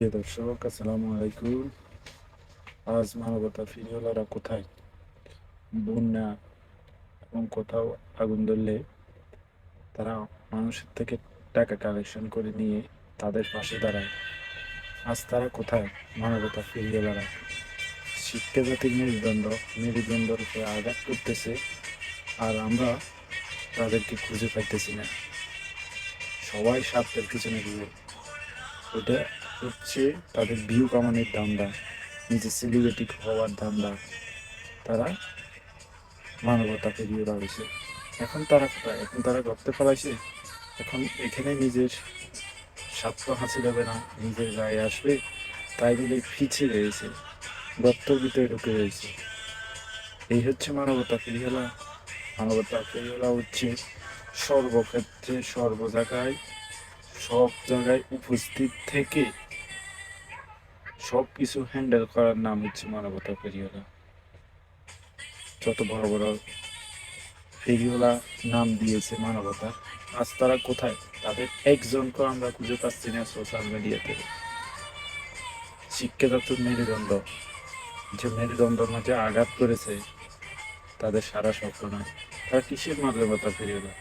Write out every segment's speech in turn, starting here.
প্রিয় দর্শক, আসসালামু আলাইকুম। আজ মানবতা ফিরিওয়ালারা কোথায়? বন্যা এবং কোথাও আগুন ধরলে তারা মানুষের থেকে টাকা কালেকশন করে নিয়ে তাদের পাশে দাঁড়ায়। আজ তারা কোথায়? মানবতা ফিরিওয়ালারা শিক্ষা জাতির মেরুদণ্ডের উপরে আঘাত করতেছে, আর আমরা তাদেরকে খুঁজে পাইতেছি না। সবাই স্বার্থের পিছনে ঘুরে। ওটা হচ্ছে তাদের ভিউ কামানোর ধান্দা, নিজে সেলিব্রিটি হওয়ার ধান্দা। তারা মানবতা পেরিয়ে দাঁড়িয়েছে। এখন তারা কোথায়? এখন তারা গর্তে ফেলাইছে। এখন এখানে নিজের স্বার্থ হাসিল হবে না, নিজের গায়ে আসবে, তাই বলে পিছিয়ে রয়েছে, গর্তর ভিতরে ঢুকে রয়েছে। এই হচ্ছে মানবতা ফেরিওয়ালা। মানবতা ফেরিওয়ালা হচ্ছে সর্বক্ষেত্রে, সর্ব জায়গায়, সব জায়গায় উপস্থিত থেকে সব কিছু হ্যান্ডেল করার নাম হচ্ছে মানবতা ফেরিওয়ালা। যত বড় বড় ফেরিওয়ালা নাম দিয়েছে মানবতা, আজ তারা কোথায়? তাদের একজনকে আমরা খুঁজে পাচ্ছি না সোশ্যাল মিডিয়াতে। শিক্ষাগত মেরুদণ্ড, যে মেরুদণ্ডের মাঝে আঘাত করেছে, তাদের সারা শব্দ নয়। তারা কিসের মানবতা ফেরিওয়ালা?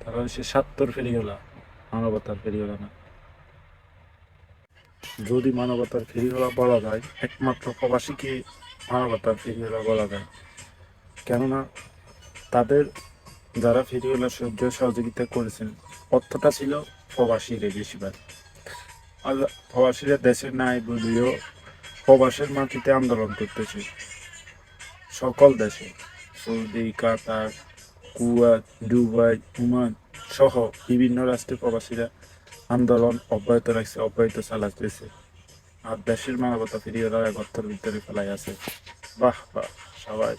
তারা হচ্ছে স্বার্থর ফেরিওয়ালা, মানবতার ফেরিওয়ালা না। যদি মানবতার ফেরিওয়ালা বলা যায়, একমাত্র প্রবাসীকে মানবতার ফেরিওয়ালা বলা যায়। কেননা তাদের যারা ফেরিওয়ালা সহযোগিতা করেছেন, অর্থটা ছিল প্রবাসীরা বেশিরভাগ। আর প্রবাসীরা দেশে নাই বলেও প্রবাসের মাটিতে আন্দোলন করতেছে সকল দেশে। সৌদি, কাতার, কুয়েত, দুবাই, ওমান সহ বিভিন্ন রাষ্ট্রে প্রবাসীরা আন্দোলন অব্যাহত রাখছে, অব্যাহত চালাতেছে। আর দেশের মানবতা ফিরিয়ে গর্তের ভিতরে ফেলাই আছে। বাহ বাহ, সবাই।